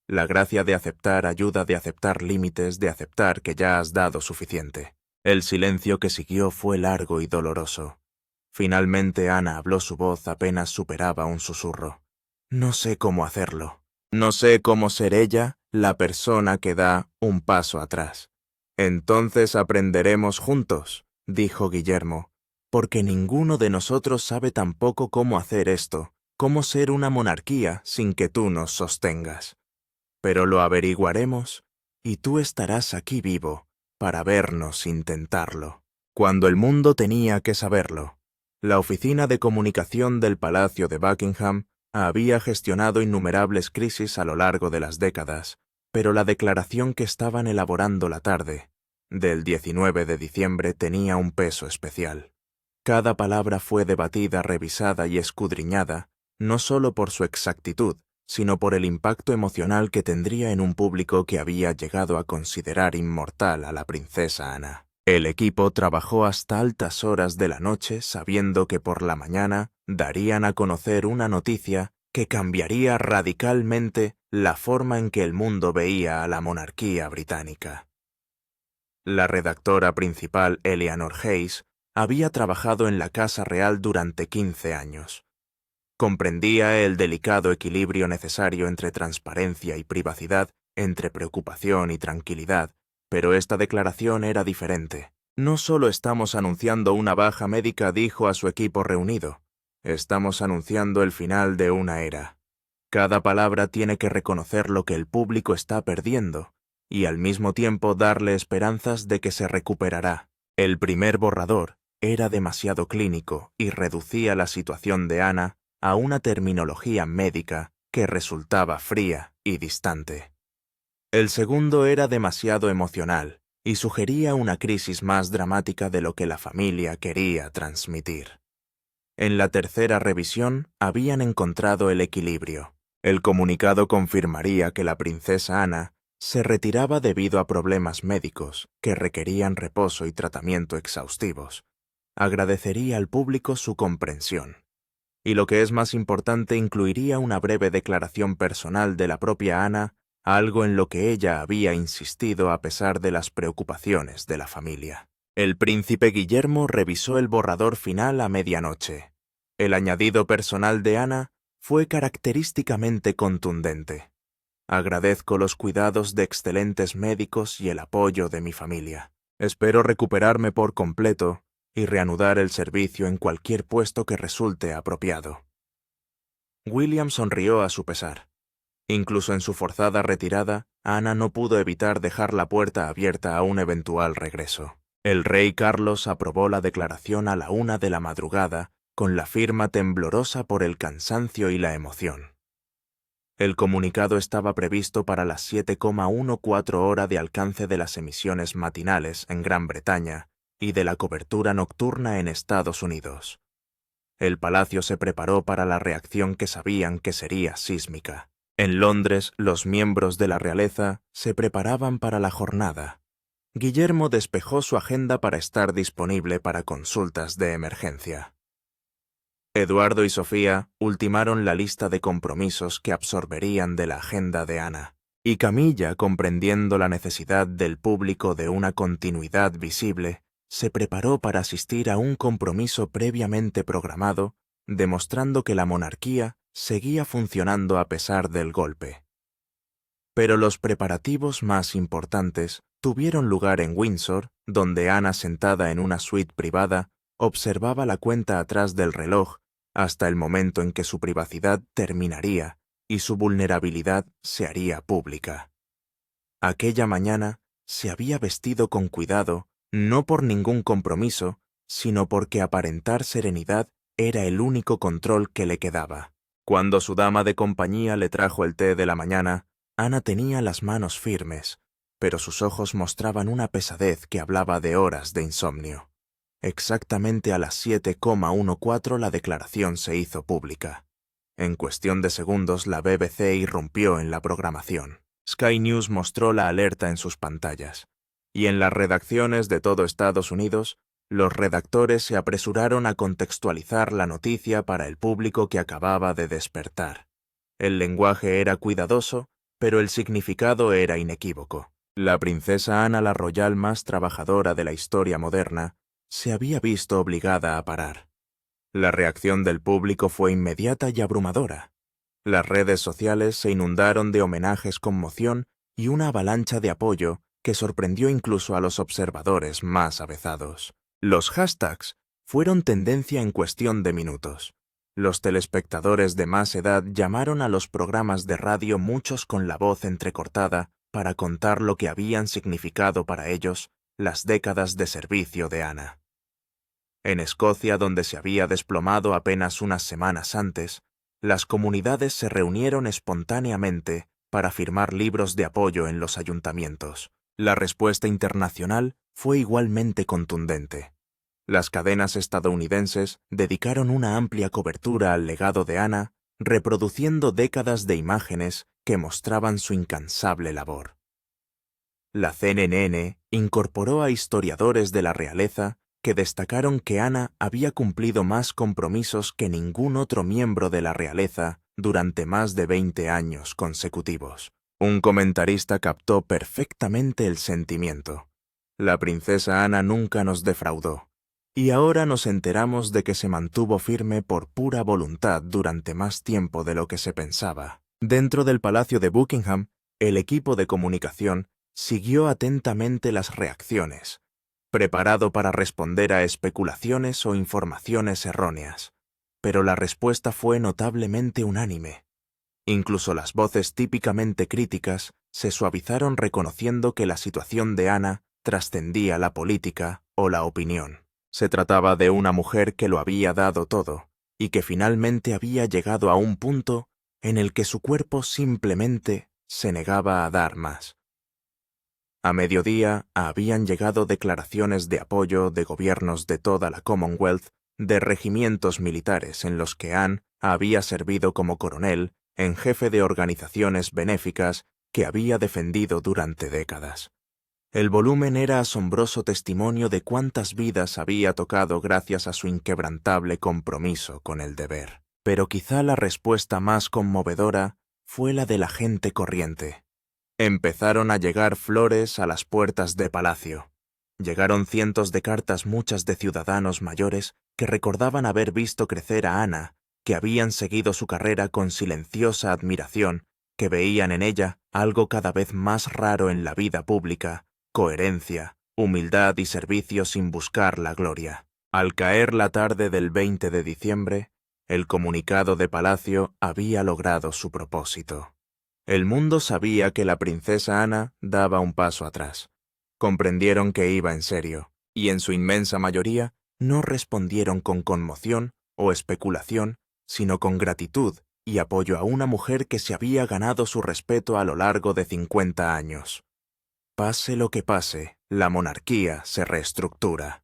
La gracia de aceptar ayuda, de aceptar límites, de aceptar que ya has dado suficiente. El silencio que siguió fue largo y doloroso. Finalmente Ana habló, su voz apenas superaba un susurro. No sé cómo hacerlo. No sé cómo ser ella la persona que da un paso atrás. Entonces aprenderemos juntos, dijo Guillermo, porque ninguno de nosotros sabe tampoco cómo hacer esto, cómo ser una monarquía sin que tú nos sostengas. Pero lo averiguaremos, y tú estarás aquí vivo para vernos intentarlo. Cuando el mundo tenía que saberlo, la Oficina de Comunicación del Palacio de Buckingham había gestionado innumerables crisis a lo largo de las décadas, pero la declaración que estaban elaborando la tarde del 19 de diciembre tenía un peso especial. Cada palabra fue debatida, revisada y escudriñada, no solo por su exactitud, sino por el impacto emocional que tendría en un público que había llegado a considerar inmortal a la princesa Ana. El equipo trabajó hasta altas horas de la noche sabiendo que por la mañana darían a conocer una noticia que cambiaría radicalmente la forma en que el mundo veía a la monarquía británica. La redactora principal, Eleanor Hayes, había trabajado en la Casa Real durante 15 años. Comprendía el delicado equilibrio necesario entre transparencia y privacidad, entre preocupación y tranquilidad, pero esta declaración era diferente. No solo estamos anunciando una baja médica, dijo a su equipo reunido. Estamos anunciando el final de una era. Cada palabra tiene que reconocer lo que el público está perdiendo y al mismo tiempo darle esperanzas de que se recuperará. El primer borrador era demasiado clínico y reducía la situación de Ana a una terminología médica que resultaba fría y distante. El segundo era demasiado emocional y sugería una crisis más dramática de lo que la familia quería transmitir. En la tercera revisión habían encontrado el equilibrio. El comunicado confirmaría que la princesa Ana se retiraba debido a problemas médicos que requerían reposo y tratamiento exhaustivos. Agradecería al público su comprensión. Y lo que es más importante, incluiría una breve declaración personal de la propia Ana, algo en lo que ella había insistido a pesar de las preocupaciones de la familia. El príncipe Guillermo revisó el borrador final a medianoche. El añadido personal de Ana fue característicamente contundente. Agradezco los cuidados de excelentes médicos y el apoyo de mi familia. Espero recuperarme por completo y reanudar el servicio en cualquier puesto que resulte apropiado. William sonrió a su pesar. Incluso en su forzada retirada, Ana no pudo evitar dejar la puerta abierta a un eventual regreso. El rey Carlos aprobó la declaración a la 1 de la madrugada, con la firma temblorosa por el cansancio y la emoción. El comunicado estaba previsto para las 7,14 horas de alcance de las emisiones matinales en Gran Bretaña y de la cobertura nocturna en Estados Unidos. El palacio se preparó para la reacción que sabían que sería sísmica. En Londres, los miembros de la realeza se preparaban para la jornada. Guillermo despejó su agenda para estar disponible para consultas de emergencia. Eduardo y Sofía ultimaron la lista de compromisos que absorberían de la agenda de Ana, y Camilla, comprendiendo la necesidad del público de una continuidad visible, se preparó para asistir a un compromiso previamente programado, demostrando que la monarquía seguía funcionando a pesar del golpe. Pero los preparativos más importantes tuvieron lugar en Windsor, donde Ana, sentada en una suite privada, observaba la cuenta atrás del reloj hasta el momento en que su privacidad terminaría y su vulnerabilidad se haría pública. Aquella mañana se había vestido con cuidado, no por ningún compromiso, sino porque aparentar serenidad era el único control que le quedaba. Cuando su dama de compañía le trajo el té de la mañana, Ana tenía las manos firmes, pero sus ojos mostraban una pesadez que hablaba de horas de insomnio. Exactamente a las 7,14 la declaración se hizo pública. En cuestión de segundos la BBC irrumpió en la programación. Sky News mostró la alerta en sus pantallas, y en las redacciones de todo Estados Unidos, los redactores se apresuraron a contextualizar la noticia para el público que acababa de despertar. El lenguaje era cuidadoso, pero el significado era inequívoco. La princesa Ana, la royal más trabajadora de la historia moderna, se había visto obligada a parar. La reacción del público fue inmediata y abrumadora. Las redes sociales se inundaron de homenajes con moción y una avalancha de apoyo que sorprendió incluso a los observadores más avezados. Los hashtags fueron tendencia en cuestión de minutos. Los telespectadores de más edad llamaron a los programas de radio, muchos con la voz entrecortada, para contar lo que habían significado para ellos las décadas de servicio de Ana. En Escocia, donde se había desplomado apenas unas semanas antes, las comunidades se reunieron espontáneamente para firmar libros de apoyo en los ayuntamientos. La respuesta internacional fue igualmente contundente. Las cadenas estadounidenses dedicaron una amplia cobertura al legado de Ana, reproduciendo décadas de imágenes que mostraban su incansable labor. La CNN incorporó a historiadores de la realeza que destacaron que Ana había cumplido más compromisos que ningún otro miembro de la realeza durante más de 20 años consecutivos. Un comentarista captó perfectamente el sentimiento. La princesa Ana nunca nos defraudó, y ahora nos enteramos de que se mantuvo firme por pura voluntad durante más tiempo de lo que se pensaba. Dentro del Palacio de Buckingham, el equipo de comunicación siguió atentamente las reacciones, preparado para responder a especulaciones o informaciones erróneas, pero la respuesta fue notablemente unánime. Incluso las voces típicamente críticas se suavizaron reconociendo que la situación de Ana trascendía la política o la opinión. Se trataba de una mujer que lo había dado todo y que finalmente había llegado a un punto en el que su cuerpo simplemente se negaba a dar más. A mediodía habían llegado declaraciones de apoyo de gobiernos de toda la Commonwealth, de regimientos militares en los que Anne había servido como coronel, en jefe de organizaciones benéficas que había defendido durante décadas. El volumen era asombroso testimonio de cuántas vidas había tocado gracias a su inquebrantable compromiso con el deber. Pero quizá la respuesta más conmovedora fue la de la gente corriente. Empezaron a llegar flores a las puertas de palacio. Llegaron cientos de cartas, muchas de ciudadanos mayores que recordaban haber visto crecer a Ana, que habían seguido su carrera con silenciosa admiración, que veían en ella algo cada vez más raro en la vida pública: coherencia, humildad y servicio sin buscar la gloria. Al caer la tarde del 20 de diciembre, el comunicado de palacio había logrado su propósito. El mundo sabía que la princesa Ana daba un paso atrás. Comprendieron que iba en serio, y en su inmensa mayoría no respondieron con conmoción o especulación, sino con gratitud y apoyo a una mujer que se había ganado su respeto a lo largo de 50 años. Pase lo que pase, la monarquía se reestructura.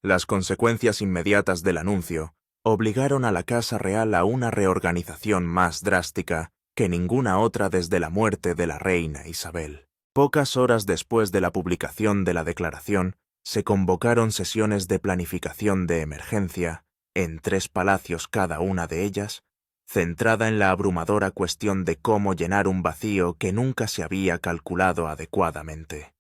Las consecuencias inmediatas del anuncio obligaron a la Casa Real a una reorganización más drástica que ninguna otra desde la muerte de la reina Isabel. Pocas horas después de la publicación de la declaración, se convocaron sesiones de planificación de emergencia, en 3 palacios cada una de ellas, centrada en la abrumadora cuestión de cómo llenar un vacío que nunca se había calculado adecuadamente.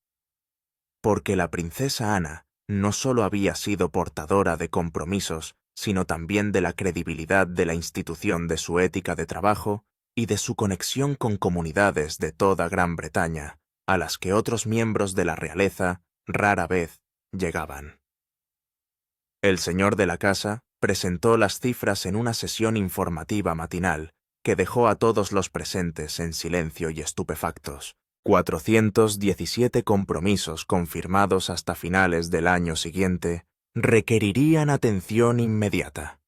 Porque la princesa Ana no solo había sido portadora de compromisos, sino también de la credibilidad de la institución de su ética de trabajo y de su conexión con comunidades de toda Gran Bretaña, a las que otros miembros de la realeza rara vez llegaban. El señor de la casa presentó las cifras en una sesión informativa matinal que dejó a todos los presentes en silencio y estupefactos. 417 compromisos confirmados hasta finales del año siguiente requerirían atención inmediata.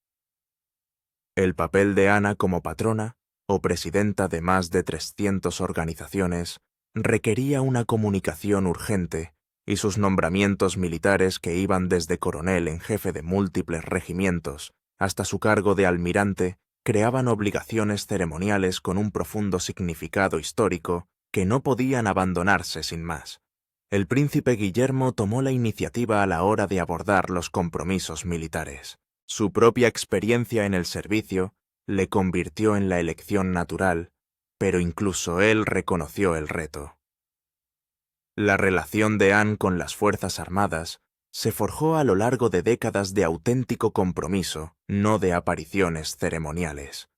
El papel de Ana como patrona o presidenta de más de 300 organizaciones requería una comunicación urgente y sus nombramientos militares que iban desde coronel en jefe de múltiples regimientos hasta su cargo de almirante creaban obligaciones ceremoniales con un profundo significado histórico que no podían abandonarse sin más. El príncipe Guillermo tomó la iniciativa a la hora de abordar los compromisos militares. Su propia experiencia en el servicio le convirtió en la elección natural, pero incluso él reconoció el reto. La relación de Anne con las Fuerzas Armadas se forjó a lo largo de décadas de auténtico compromiso, no de apariciones ceremoniales.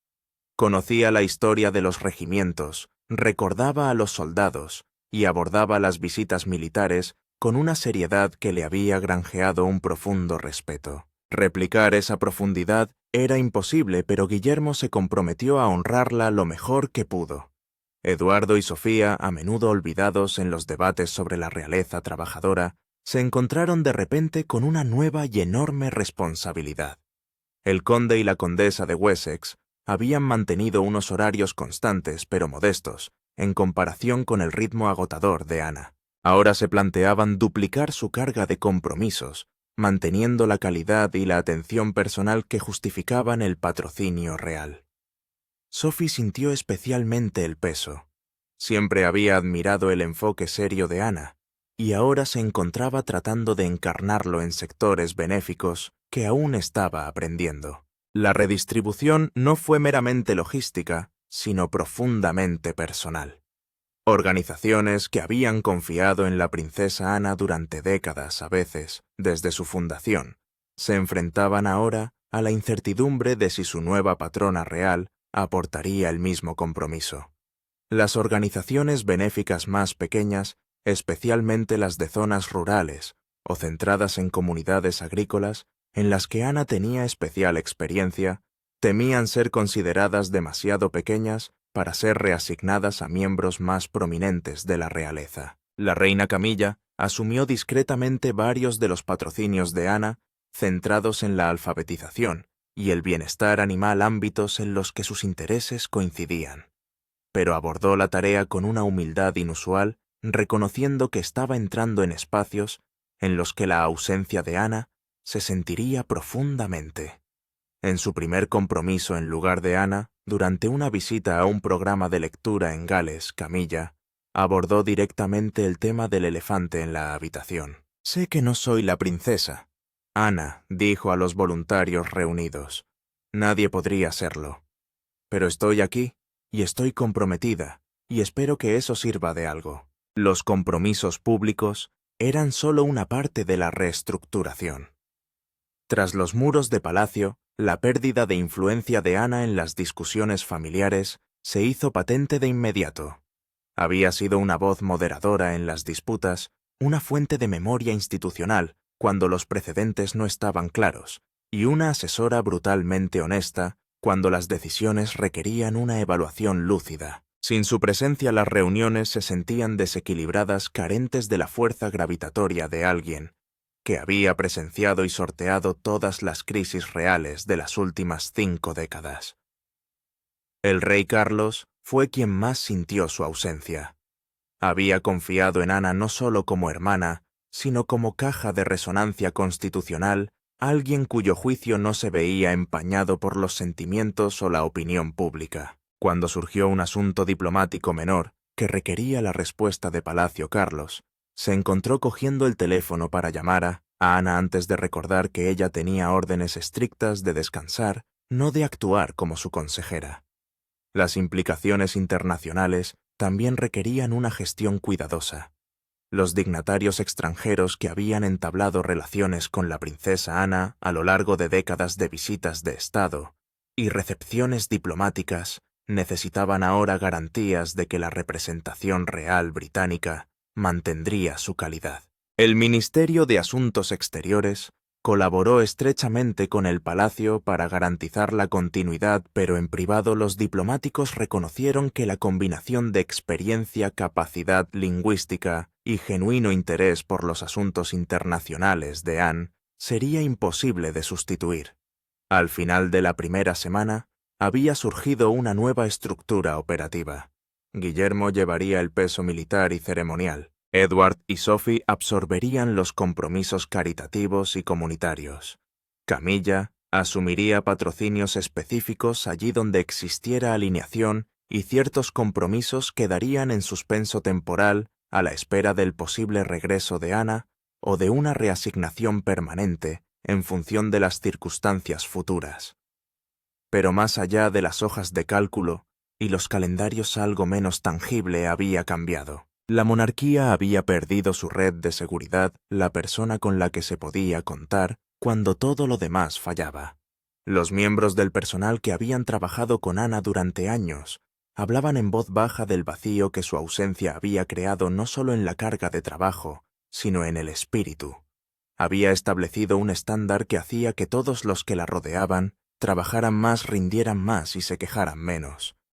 Conocía la historia de los regimientos, recordaba a los soldados y abordaba las visitas militares con una seriedad que le había granjeado un profundo respeto. Replicar esa profundidad era imposible, pero Guillermo se comprometió a honrarla lo mejor que pudo. Eduardo y Sofía, a menudo olvidados en los debates sobre la realeza trabajadora, se encontraron de repente con una nueva y enorme responsabilidad. El conde y la condesa de Wessex habían mantenido unos horarios constantes pero modestos, en comparación con el ritmo agotador de Ana. Ahora se planteaban duplicar su carga de compromisos, manteniendo la calidad y la atención personal que justificaban el patrocinio real. Sophie sintió especialmente el peso. Siempre había admirado el enfoque serio de Ana, y ahora se encontraba tratando de encarnarlo en sectores benéficos que aún estaba aprendiendo. La redistribución no fue meramente logística, sino profundamente personal. Organizaciones que habían confiado en la princesa Ana durante décadas, a veces, desde su fundación, se enfrentaban ahora a la incertidumbre de si su nueva patrona real aportaría el mismo compromiso. Las organizaciones benéficas más pequeñas, especialmente las de zonas rurales o centradas en comunidades agrícolas, en las que Ana tenía especial experiencia, temían ser consideradas demasiado pequeñas para ser reasignadas a miembros más prominentes de la realeza. La reina Camilla asumió discretamente varios de los patrocinios de Ana, centrados en la alfabetización y el bienestar animal, ámbitos en los que sus intereses coincidían. Pero abordó la tarea con una humildad inusual, reconociendo que estaba entrando en espacios en los que la ausencia de Ana se sentiría profundamente. En su primer compromiso en lugar de Ana, durante una visita a un programa de lectura en Gales, Camilla abordó directamente el tema del elefante en la habitación. «Sé que no soy la princesa», Ana dijo a los voluntarios reunidos. «Nadie podría serlo. Pero estoy aquí y estoy comprometida, y espero que eso sirva de algo». Los compromisos públicos eran solo una parte de la reestructuración. Tras los muros de palacio, la pérdida de influencia de Ana en las discusiones familiares se hizo patente de inmediato. Había sido una voz moderadora en las disputas, una fuente de memoria institucional cuando los precedentes no estaban claros, y una asesora brutalmente honesta cuando las decisiones requerían una evaluación lúcida. Sin su presencia las reuniones se sentían desequilibradas, carentes de la fuerza gravitatoria de alguien que había presenciado y sorteado todas las crisis reales de las últimas 5 décadas. El rey Carlos fue quien más sintió su ausencia. Había confiado en Ana no solo como hermana, sino como caja de resonancia constitucional, alguien cuyo juicio no se veía empañado por los sentimientos o la opinión pública. Cuando surgió un asunto diplomático menor que requería la respuesta de Palacio Carlos, se encontró cogiendo el teléfono para llamar a Ana antes de recordar que ella tenía órdenes estrictas de descansar, no de actuar como su consejera. Las implicaciones internacionales también requerían una gestión cuidadosa. Los dignatarios extranjeros que habían entablado relaciones con la princesa Ana a lo largo de décadas de visitas de Estado y recepciones diplomáticas necesitaban ahora garantías de que la representación real británica mantendría su calidad. El Ministerio de Asuntos Exteriores colaboró estrechamente con el Palacio para garantizar la continuidad, pero en privado los diplomáticos reconocieron que la combinación de experiencia, capacidad lingüística y genuino interés por los asuntos internacionales de Anne sería imposible de sustituir. Al final de la primera semana, había surgido una nueva estructura operativa. Guillermo llevaría el peso militar y ceremonial. Edward y Sophie absorberían los compromisos caritativos y comunitarios. Camilla asumiría patrocinios específicos allí donde existiera alineación y ciertos compromisos quedarían en suspenso temporal a la espera del posible regreso de Ana o de una reasignación permanente en función de las circunstancias futuras. Pero más allá de las hojas de cálculo y los calendarios, algo menos tangible había cambiado. La monarquía había perdido su red de seguridad, la persona con la que se podía contar cuando todo lo demás fallaba. Los miembros del personal que habían trabajado con Ana durante años hablaban en voz baja del vacío que su ausencia había creado no solo en la carga de trabajo, sino en el espíritu. Había establecido un estándar que hacía que todos los que la rodeaban trabajaran más, rindieran más y se quejaran menos.